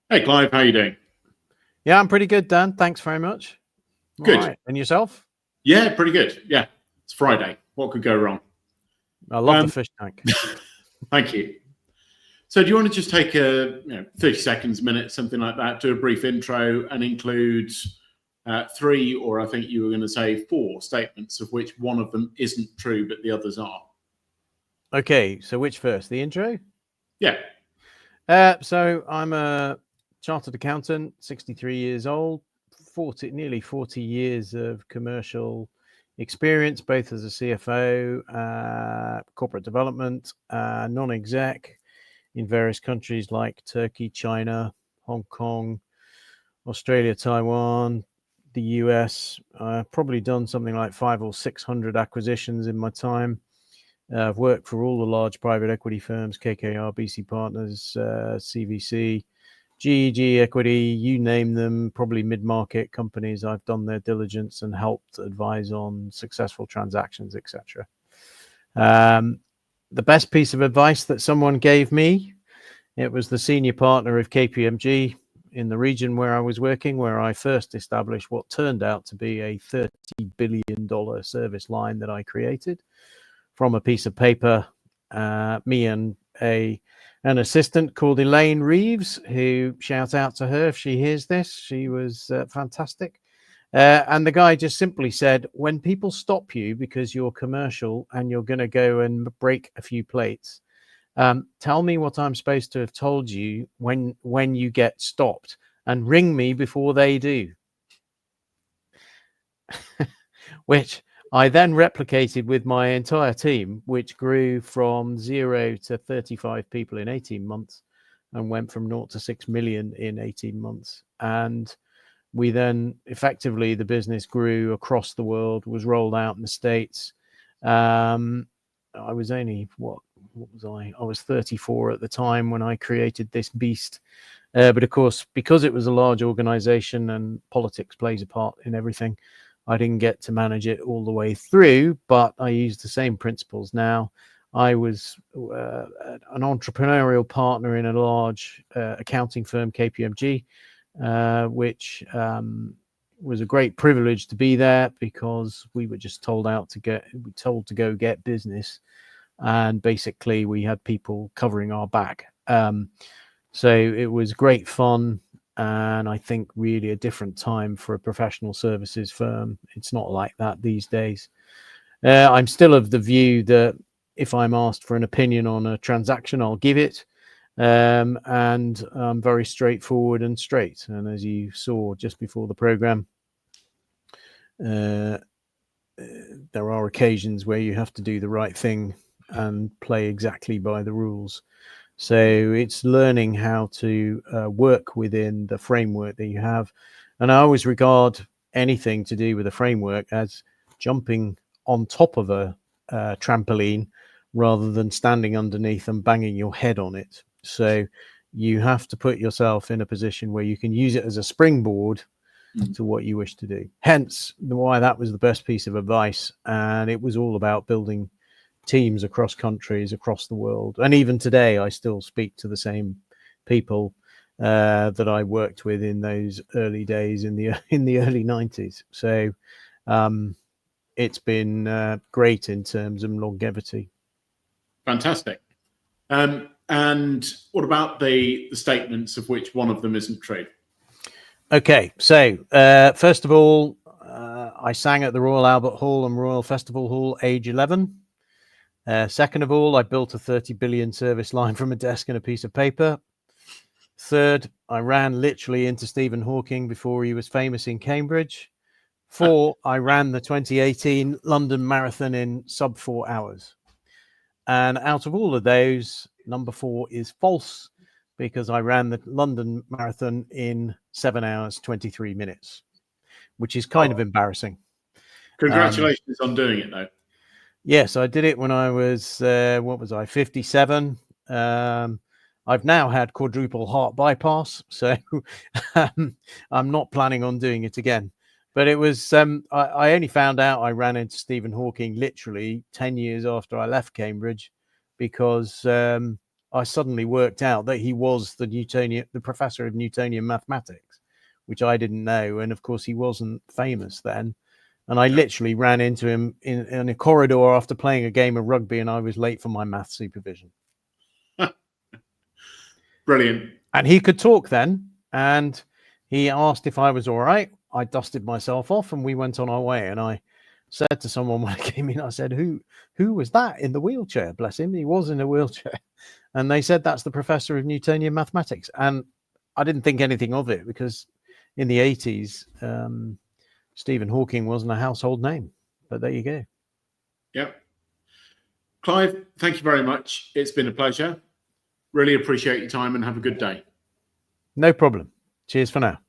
Hey, Clive, how you doing? Yeah, I'm pretty good, Dan. Thanks very much. All Good. right. And yourself? Yeah, pretty good. Yeah, it's Friday. What could go wrong? I love the Um, fish tank. Thank you. So, do you want to just take 30 seconds, minute, something like that, do a brief intro and include three, or I think you were going to say four statements, of which one of them isn't true, but the others are? Okay, so which first? The intro? Yeah. So I'm a chartered accountant, 63 years old, nearly 40 years of commercial experience, both as a CFO, corporate development, non-exec in various countries like Turkey, China, Hong Kong, Australia, Taiwan, the US. I've probably done something like 500 or 600 acquisitions in my time. I've worked for all the large private equity firms, KKR, BC Partners, CVC, GEG Equity, you name them, probably mid-market companies. I've done their diligence and helped advise on successful transactions, etc. The best piece of advice that someone gave me, it was the senior partner of KPMG in the region where I was working, where I first established what turned out to be a $30 billion service line that I created from a piece of paper. Me and an assistant called Elaine Reeves, who, shout out to her if she hears this, she was fantastic. And the guy just simply said, when people stop you because you're commercial and you're going to go and break a few plates, tell me what I'm supposed to have told you when you get stopped, and ring me before they do. Which I then replicated with my entire team, which grew from 0 to 35 people in 18 months and went from 0 to 6 million in 18 months. And we then effectively, the business grew across the world, was rolled out in the States. I was only, what was I? I was 34 at the time when I created this beast. But of course, because it was a large organization and politics plays a part in everything, I didn't get to manage it all the way through, but I used the same principles. Now, I was an entrepreneurial partner in a large accounting firm, KPMG, which was a great privilege to be there because we were just told to go get business, and basically we had people covering our back. So it was great fun, and I think really a different time for a professional services firm. It's not like that these days. I'm still of the view that if I'm asked for an opinion on a transaction, I'll give it. And I'm very straightforward and straight. And as you saw just before the program, there are occasions where you have to do the right thing and play exactly by the rules. So it's learning how to work within the framework that you have. And I always regard anything to do with a framework as jumping on top of a trampoline rather than standing underneath and banging your head on it. So you have to put yourself in a position where you can use it as a springboard to what you wish to do. Hence why that was the best piece of advice. And it was all about building teams across countries, across the world. And even today, I still speak to the same people that I worked with in those early days in the early 90s. So it's been great in terms of longevity. Fantastic. And what about the statements of which one of them isn't true? Okay, so first of all, I sang at the Royal Albert Hall and Royal Festival Hall, age 11. Second of all, I built a 30 billion service line from a desk and a piece of paper. Third, I ran literally into Stephen Hawking before he was famous in Cambridge. Four, I ran the 2018 London Marathon in sub 4 hours. And out of all of those, number 4 is false, because I ran the London Marathon in 7 hours, 23 minutes, which is kind of embarrassing. Congratulations on doing it, though. Yes, I did it when I was, 57. I've now had quadruple heart bypass, so I'm not planning on doing it again. But it was, I only found out I ran into Stephen Hawking literally 10 years after I left Cambridge, because I I suddenly worked out that he was the professor of Newtonian mathematics, which I didn't know. And of course, he wasn't famous then. And I literally ran into him in a corridor after playing a game of rugby, and I was late for my math supervision. Brilliant. And he could talk then, and he asked if I was all right. I dusted myself off, and we went on our way. And I said to someone when I came in, I said, who was that in the wheelchair? Bless him, he was in a wheelchair. And they said, that's the professor of Newtonian mathematics. And I didn't think anything of it, because in the 80s, Stephen Hawking wasn't a household name. But there you go. Yep. Clive, thank you very much. It's been a pleasure. Really appreciate your time, and have a good day. No problem. Cheers for now.